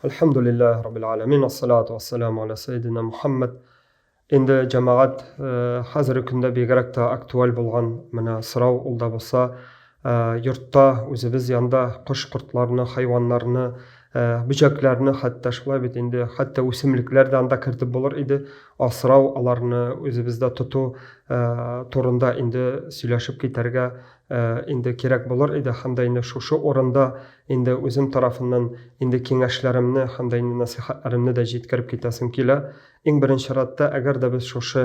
Alhamdulillah Rabbil Alamin, assalatu wassalamu ala Sayyidina Muhammad. Endi jamoat hozirgi kunda begaraq ta aktual bo'lgan mana so'rov ulda bo'lsa, yurtda o'zimiz yonda qush-qurtlarni, hayvonlarni, böceklarni, hatto shulay bit endi hatto o'simliklarni anda kiritib bo'lar edi. Asrov ularni o'zimizda tutu turunda endi сөйләшеп ketarga endi kerak bo'lar edi. Hamda endi shu o'rinda endi o'zim tarafından endi kengashlerimni hamda endi nasihatlarimni da yetkirib ketasim kela. Eng birinchi şartda agar da biz shu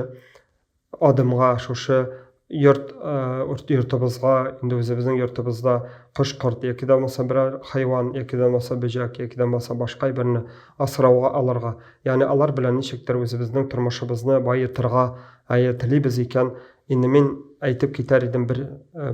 odamga shu yurtimizga endi o'zimizning yurtimizda qush-qurt yoki bo'lmasa biror hayvon yoki bo'lmasa böcek yoki bo'lmasa boshqa birini asrovga alırga, ya'ni ular bilan nechakdir o'zimizning turmushimizni boyitirga tilibez ekan, endi men aytib ketar edim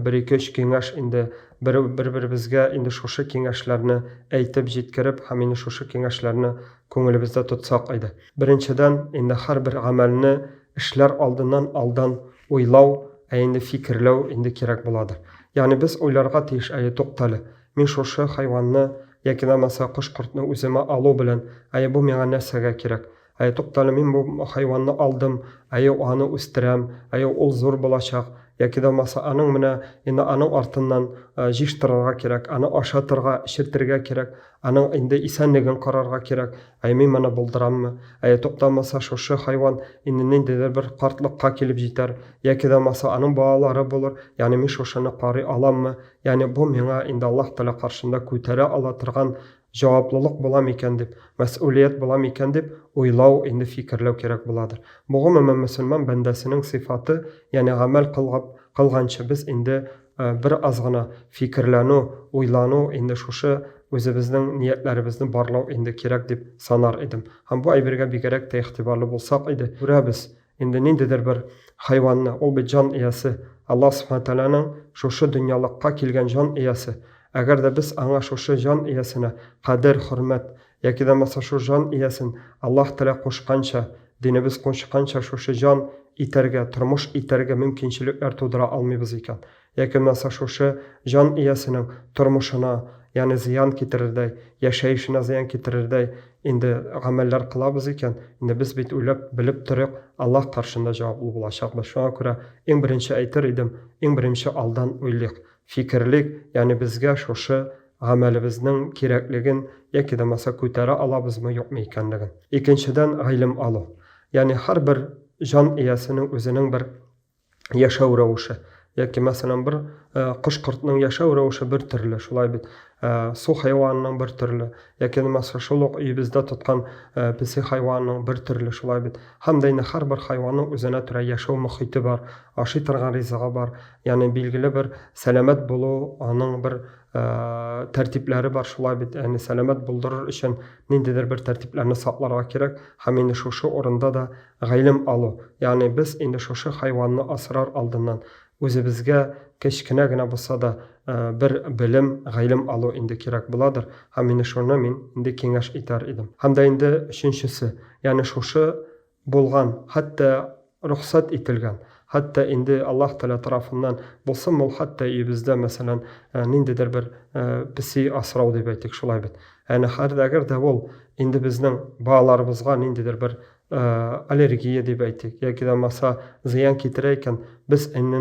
bir ikki uch kengash endi bir-birimizga endi shu kengashlarni aytib yetkirib, ham endi shu kengashlarni ko'nglimizda tutsak edi. Birinchidan endi har bir amalni ishlar oldin o'ylaw, endi fikrlaw endi kerak bo'ladi. Ya'ni biz o'ylarga tegish to'xtali. Men shu hayvonni yoki bo'lmasa qush-qurtni o'zimga alo bilan, bu menga narsaga kerak. To'xtali, men bu hayvonni oldim, uni o'stiram, ul zo'r bo'lacak yoki bo'lmasa aning mina endi aning ortidan jishtirga kerak, ani oshatirga, ishirtirga kerak, aning endi esanligini qararga kerak. Men mana buldirammi? To'xtamasa shu hayvon endi nendidir bir qartliqqa kelib yetar yoki bo'lmasa aning bolalari bo'lar. Ya'ni men shuni qari olammi? Ya'ni bu menga endi Alloh taolo qarshында ko'tara ola turgan javoblılık bo'lam ekan deb, mas'uliyat bo'lam ekan deb o'ylaw endi fikrlaw kerak bo'ladir. Bu umuman musulmon bandasining sifati, ya'ni amal qilgancha biz endi bir ozgina fikrlanu, o'ylanu endi shu o'zimizning niyatlarimizni barlaw endi kerak deb sanar edim. Ham bu aybirga begaraq ta ihtiborli bo'lsak edi. Biz endi nendidir bir hayvonni, ul bir jon egasi, Alloh subhanahu va taolaning shu dunyolikqa kelgan jon egasi. Agar da biz anga shu jon egasini qadr, hurmat yoki bo'lmasa shu jon egasin Alloh taolo qo'shgancha, dinimiz qo'shgancha shu jon itarga, turmush itarga mumkinchiliklar tug'dira olmaymiz ekan. Yoki bo'lmasa shu jon egasining turmushina, ya'ni ziyon keltirarday, yashayishina ziyon keltirarday endi amallar qilamiz ekan. Endi biz bit o'ylab bilib turib, Alloh qarshında javobli bo'lashaqmiz. Shunga ko'ra eng birinchi aytar edim, eng birinchi aldan o'ylik, fikrlik, ya'ni bizga shu amalimizning kerakligin yoki bo'lmasa ko'tara olabizmi yo'qmi ekanligini. Ikkinchidan ilm olu. Ya'ni har bir jon egasining o'zining bir yashaw ravishi yoki masalan bir qush-qurtning yashaw ravishi bir turli, shulay bit suv hayvonining bir turli yoki bo'lmasa shuluq uyimizda tutgan pisi hayvonning bir turli, shulay bit. Hamda endi har bir hayvonning o'zina turgan yashaw muhiti bor, ashi turgan rizqi bor. Ya'ni belgili bir salomat bo'luv, aning bir tartiblari bor, shulay bit. Ya'ni salomat bo'ldirir uchun nendidir bir tartiblarni saqlarga kerak. Ham endi shu o'rinda da ilm olu. Ya'ni biz endi shu hayvonni asrar oldindan o'zimizga kichkinagina bo'lsa da bir bilim, ilm olu endi kerak bo'ladir. Ham endi shuni men endi kengash etar edim. Hamda endi uchinchisi, ya'ni shu bo'lgan, hatto ruxsat etilgan, hatto endi Alloh taolo tomonidan bo'lsin, hatto uyimizda masalan nendidir bir pisi asrav deb aytdik, shulay bit. Ya'ni agar da bo'l endi bizning bolalarimizga nendidir bir allergiya deb aytdik yoki bo'lmasa ziyon keltirar ekan, biz endi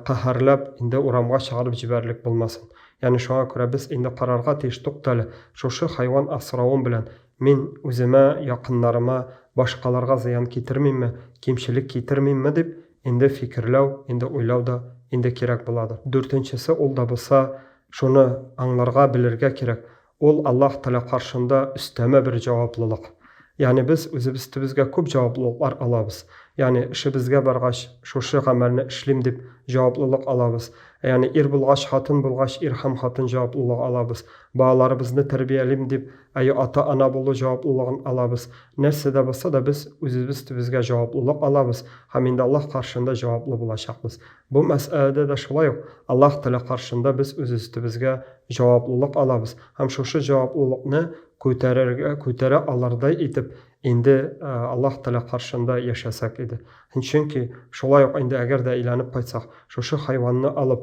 qaharlab endi uramga chiqarib jibarlik bo'lmasin. Ya'ni shunga ko'ra biz endi qarorga tegish to'xtali. Shu hayvon asravim bilan men o'zima, yaqinlarimga, boshqalarga ziyon keltirmaymi, kimchilik keltirmaymi deb endi fikrlaw, endi o'ylaw da endi kerak bo'ladi. To'rtinchisi ulda bo'lsa, shuni anglarga, bilirga kerak. Ul Alloh taolo qarshında üstəmə bir javoblilik. Ya'ni biz o'zimizga ko'p javobliklar olamiz. Ya'ni ishimizga barg'ash shu amalni ishlim deb javoblilik olamiz. Ya'ni bo'lg'ash, xotin bo'lg'ash, ham xotin javoblilik olamiz. Bolalarimizni tarbiyalim deb ota-ona bo'lu javobligini olamiz. Narsada bo'lsa da biz o'zimizga javoblilik olamiz. Ham endi Alloh qarshında javobli bo'lashaqmiz. Bu masalada da shulay. Alloh taolo qarshında biz o'zimizga javoblilik olamiz. Ham shu javoblilikni ko'tara olarday etib endi Alloh taolo qarshında yashasak edi. Chunki shulay endi agarda aylanib qaytsak, shu hayvonni olib,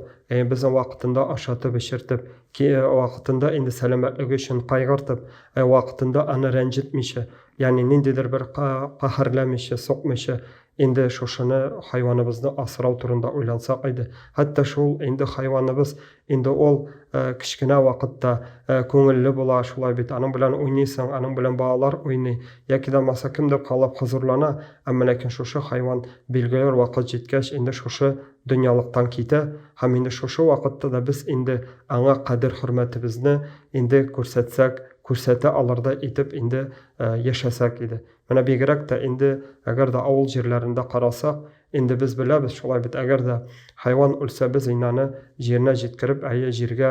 bizning vaqtida ashatib, ishirtib, вакытында инде сәламәтлеге өчен кайгыртып, вакытында аны рәнҗетмичә, ягъни ниндидер бер каһәрләмичә, сукмыйча, инде шушыны хайваныбызны асрау турында уйлансак иде. Хәтта шул инде хайваныбыз, инде ул кечкенә вакытта күңелле була, шулай бит, аның белән уйныйсың, аның белән балалар уйный, яки да булмаса кемдер калып хозурлана, әмма ләкин шушы хайван билгеле вакыт җиткәч инде шушы дөньялыктан китә, һәм инде шушы вакытта да без инде аңа кадер-хөрмәтебезне инде күрсәтә алырдай итеп инде яшәсәк иде. Менә бигрәк тә инде әгәр дә авыл җирләрендә карасак, инде без беләбез, шулай бит, әгәр дә хайван үлсә, без аны җиренә җиткереп, җиргә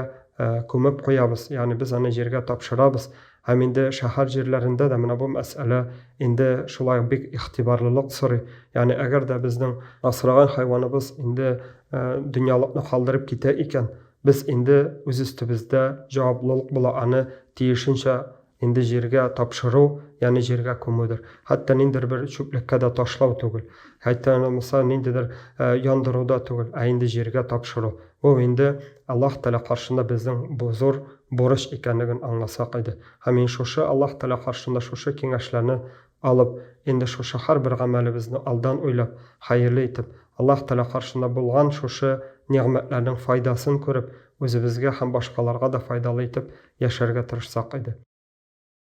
күмеп куябыз, ягъни без аны җиргә тапшырабыз. Һәм инде шәһәр җирләрендә дә менә бу мәсьәлә инде шулай бик игътибарлылык сорый. Ягъни әгәр дә безнең асраган хайваныбыз инде дөньялыкны калдырып китә икән, без инде үз өстебездә җаваплылык була аны тиешенчә инде җиргә тапшыру, ягъни җиргә күмүдер. Хәтта ниндидер бер чүплеккә дә ташлау түгел. Хәтта булмаса ниндидер яндыру да түгел, инде җиргә тапшыру. Бу инде Аллаһ Тәгалә каршында безнең бу зур бурыч икәнлеген аңласак иде. Һәм ин шушы Аллаһ Тәгалә каршында шушы киңәшләрне алып, инде шушы һәрбер гамәлебезне алдан уйлап, хәерле итеп, Аллаһ Тәгалә каршында булган шушы нигъмәтләрнең файдасын күреп, үзебезгә һәм башкаларга да файдалы итеп яшәргә тырышсак иде.